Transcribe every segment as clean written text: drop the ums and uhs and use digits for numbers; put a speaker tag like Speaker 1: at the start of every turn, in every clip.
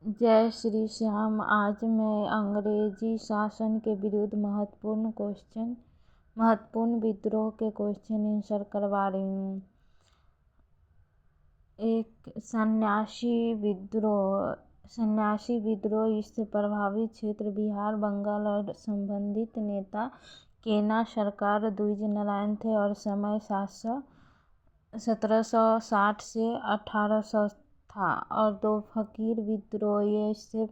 Speaker 1: जय श्री श्याम। आज मैं अंग्रेजी शासन के विरुद्ध महत्वपूर्ण विद्रोह के क्वेश्चन आंसर करवा रही हूँ। एक सन्यासी विद्रोह इससे प्रभावित क्षेत्र बिहार, बंगाल और संबंधित नेता केना सरकार द्विज नारायण थे और समय 1760 से 1800 था। और दो फकीर विद्रोह इससे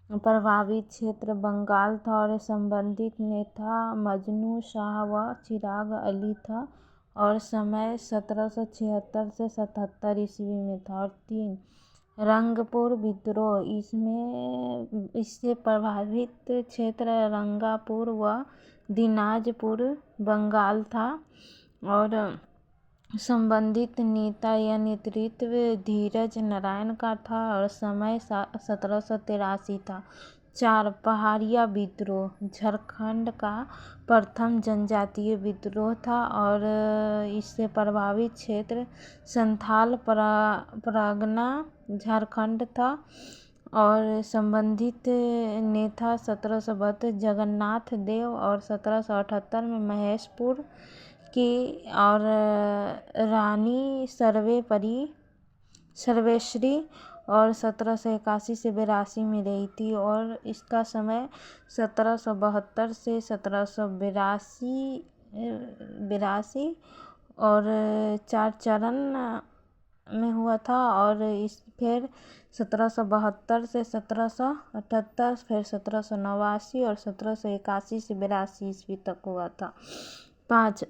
Speaker 1: प्रभावित क्षेत्र बंगाल था और संबंधित नेता मजनू शाह व चिराग अली था और समय 1776 से 77 ईस्वी में था। और 3 रंगपुर विद्रोह इससे प्रभावित क्षेत्र रंगापुर व दिनाजपुर बंगाल था और संबंधित नेता या नेतृत्व धीरज नारायण का था और समय 1783 था। 4 पहाड़िया विद्रोह झारखंड का प्रथम जनजातीय विद्रोह था और इससे प्रभावित क्षेत्र संथाल परगना झारखंड था और संबंधित नेता 1772 जगन्नाथ देव और 1778 में महेशपुर की और रानी सर्वेश्वरी और 1781 से 82 में रही थी और इसका समय 1772 से 1782 और 4 चरण में हुआ था और फिर 1772 से 1778 फिर 1789 और 1781 से 82 ईस्वी तक हुआ था। 5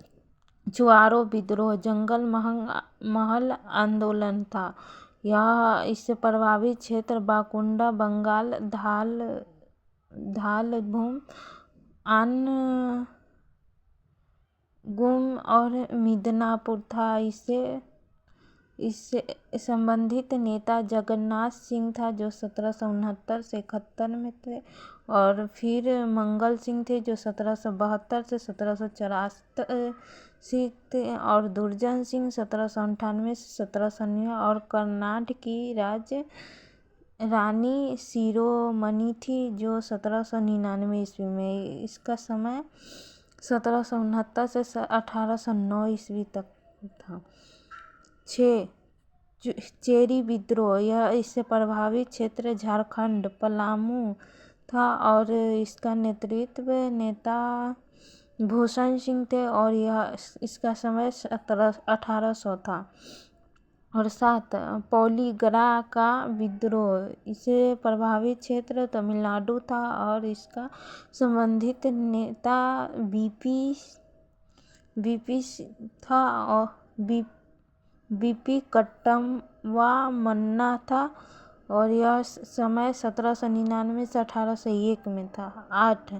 Speaker 1: चुआरो विद्रोह जंगल महल आंदोलन था। यह इससे प्रभावित क्षेत्र बाकुंडा बंगाल, धालभूम गुम और मिदनापुर था। इससे संबंधित नेता जगन्नाथ सिंह था जो 1769 से 71 में थे और फिर मंगल सिंह थे जो 1772 से 1784 थे और दुर्जन सिंह 1798 से 1709 और कर्नाटक की रानी शिरोमणि थी जो 1799 ईस्वी में। इसका समय 1769 से 1809 ईस्वी तक था। 6 चेरी विद्रोह यह इससे प्रभावित क्षेत्र झारखंड पलामू था और इसका नेतृत्व नेता भूषण सिंह थे और इसका समय 1800 था। और 7 पौलीगरा का विद्रोह इससे प्रभावित क्षेत्र तमिलनाडु था और इसका संबंधित नेता बीपी था और बीपी कट्टम्वा मन्ना था और यह समय 1799 से 1801 में था। 8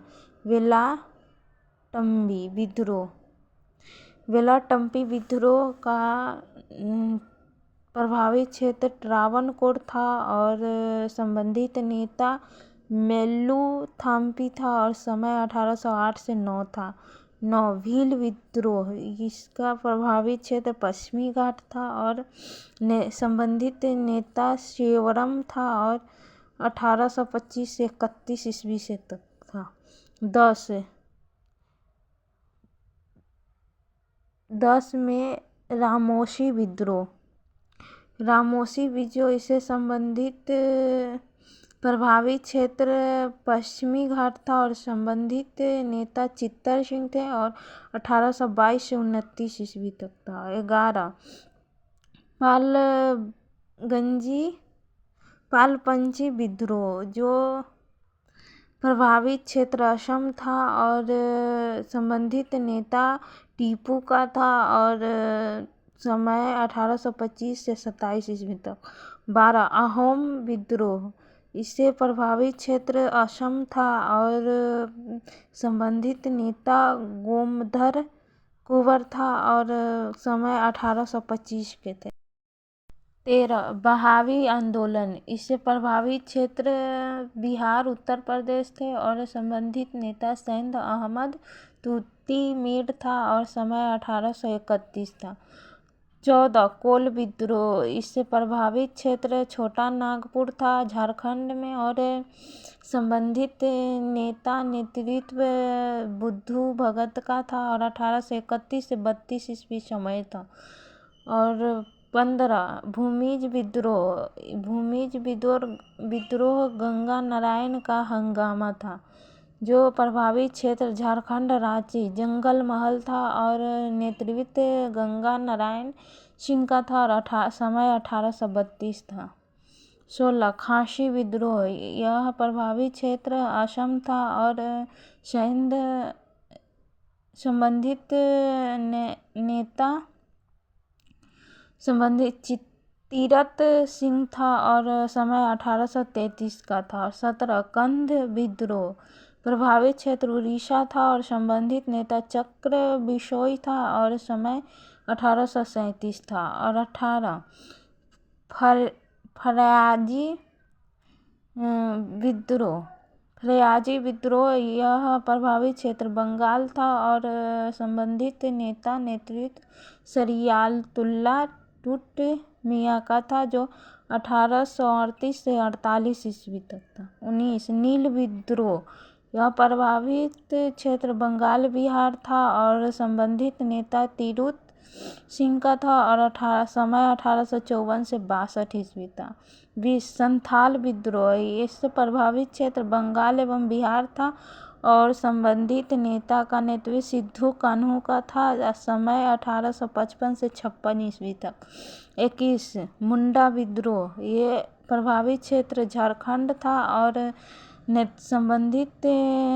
Speaker 1: वेलाटम्पी विद्रोह का प्रभावित क्षेत्र ट्रावणकोर था और संबंधित नेता मेल्लू थाम्पी था और समय 1808 से 9 था। 9 भील विद्रोह इसका प्रभावित क्षेत्र पश्चिमी घाट था और संबंधित नेता शेवरम था और 1825 से 31 ईस्वी से तक था। 10 में रामोशी विद्रोह इससे संबंधित प्रभावित क्षेत्र पश्चिमी घाट था और संबंधित नेता चित्तर सिंह थे और 1822 से 29 ईस्वी तक था। 11 पालपंची विद्रोह जो प्रभावित क्षेत्र असम था और संबंधित नेता टीपू का था और समय 1825 से 27 ईस्वी तक। 12 अहोम विद्रोह इससे प्रभावित क्षेत्र असम था और संबंधित नेता गोमधर कुंवर था और समय 1825 के थे। 13 बहावी आंदोलन इससे प्रभावित क्षेत्र बिहार, उत्तर प्रदेश थे और संबंधित नेता सैयद अहमद तूती मीर था और समय 1831 था। 14 कोल विद्रोह। इससे प्रभावित क्षेत्र छोटा नागपुर था झारखंड में और संबंधित नेता नेतृत्व बुद्धू भगत का था और 1831 से 32 ईस्वी समय था। और 15 भूमिज विद्रोह गंगा नारायण का हंगामा था। जो प्रभावित क्षेत्र झारखंड रांची जंगल महल था और नेतृत्व गंगा नारायण सिंह का था और समय 1832 था। 16 खासी विद्रोह। यह प्रभावित क्षेत्र असम था और संबंधित तीरथ सिंह था और समय 1833 का था। 17 कंध विद्रोह। प्रभावित क्षेत्र उड़ीसा था और संबंधित नेता चक्र बिशोई था और समय 1837 था। और 18 फयाजी विद्रोह। यह प्रभावित क्षेत्र बंगाल था और संबंधित नेता नेतृत्व शरियातुल्लाह टूट मियाँ का था जो 1838 से 48 ईस्वी तक था। 19 नील विद्रोह। यह प्रभावित क्षेत्र बंगाल बिहार था और संबंधित नेता तिरुत सिंह का था और समय 1854 से 62 ईस्वी था। 20 संथाल विद्रोह। इससे प्रभावित क्षेत्र बंगाल एवं बिहार था और संबंधित नेता का नेतृत्व सिद्धू कान्हू का था। समय 1855 से 56 ईस्वी तक। 21 मुंडा विद्रोह। ये प्रभावित क्षेत्र झारखंड था और संबंधित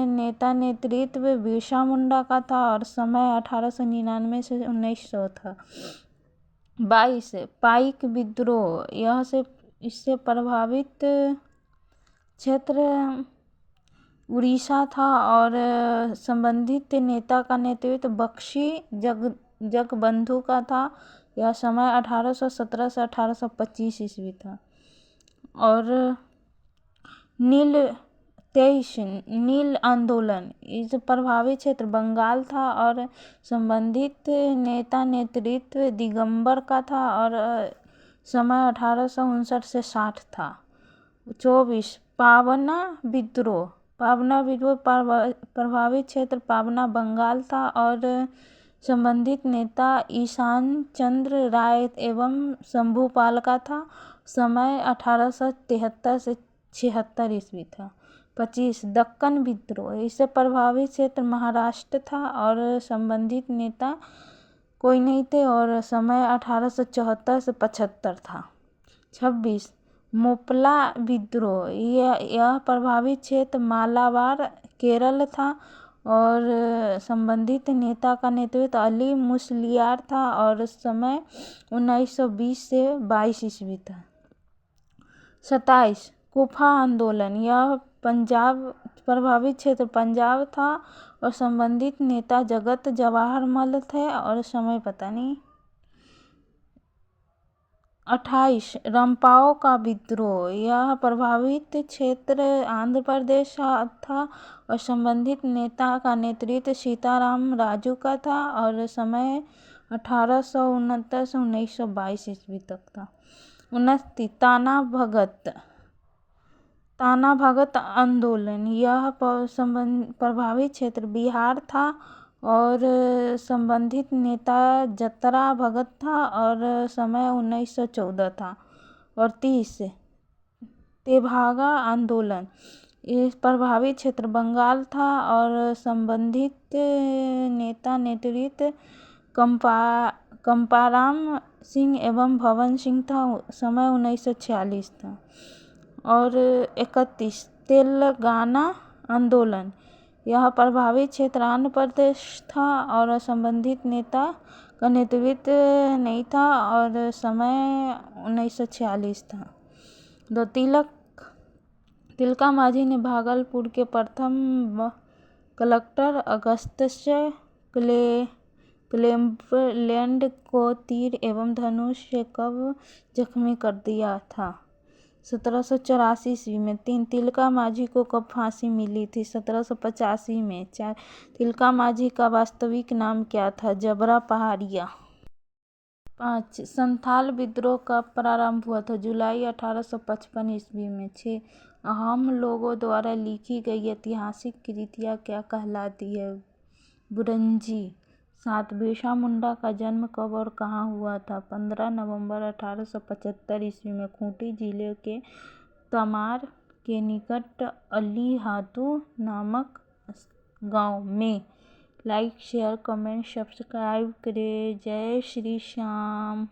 Speaker 1: नेता नेतृत्व बिरसा मुंडा का था और समय 1899 से 1900 था। 22 पाइक विद्रोह। इससे प्रभावित क्षेत्र उड़ीसा था और संबंधित नेता का नेतृत्व बख्शी जगबंधु का था। यह समय 1817 से 1825 ईस्वी था। और 23 नील आंदोलन। इस प्रभावित क्षेत्र बंगाल था और संबंधित नेता नेतृत्व दिगंबर का था और समय 1859 से 60 था। 24 पावना विद्रोह। प्रभावित क्षेत्र पावना बंगाल था और संबंधित नेता ईशान चंद्र राय एवं शंभूपाल का था। समय 1873 से 76 ईस्वी था। 25 दक्कन विद्रोह। इससे प्रभावित क्षेत्र महाराष्ट्र था और संबंधित नेता कोई नहीं थे और समय 1874 से 75 था। 26 मोपला विद्रोह। यह प्रभावित क्षेत्र मालाबार केरल था और संबंधित नेता का नेतृत्व अली मुसलियार था और समय 1920 से 22 ईस्वी था। 27 कुफा आंदोलन। यह प्रभावित क्षेत्र पंजाब था और संबंधित नेता जगत जवाहर मल थे और समय पता नहीं। 28 रंपाओं का विद्रोह। यह प्रभावित क्षेत्र आंध्र प्रदेश था और संबंधित नेता का नेतृत्व सीताराम राजू का था और समय 1869 से 1922 ईस्वी तक था। 29 ताना भगत आंदोलन। यह प्रभावित क्षेत्र बिहार था और संबंधित नेता जतरा भगत था और समय 1914 था। और 30 तेभागा आंदोलन। इस प्रभावित क्षेत्र बंगाल था और संबंधित नेता नेतृत्व कंपाराम सिंह एवं भवन सिंह था। समय 1946 था। और 31 तेलंगाना आंदोलन। यह प्रभावित क्षेत्र आंध्र प्रदेश था और संबंधित नेता का नेतृत्व नहीं था और समय 1946 था। तिलका मांझी ने भागलपुर के प्रथम कलेक्टर अगस्त्य क्लेवेलैंड को तीर एवं धनुष से कब जख्मी कर दिया था? 1784 ईस्वी में। 3 तिलका मांझी को कब फांसी मिली थी? 1785 में। 4 तिलका मांझी का वास्तविक नाम क्या था? जबरा पहाड़िया। 5. संथाल विद्रोह कब प्रारंभ हुआ था? जुलाई 1855 ईस्वी में। 6. अहोम लोगों द्वारा लिखी गई ऐतिहासिक कृतियाँ क्या कहलाती है? बुरंजी। 7. बिरसा मुंडा का जन्म कब और कहाँ हुआ था? 15 नवंबर 1875 ईस्वी में खूंटी जिले के तमार के निकट अलीहातू नामक गांव में। लाइक शेयर कमेंट सब्सक्राइब करें। जय श्री श्याम।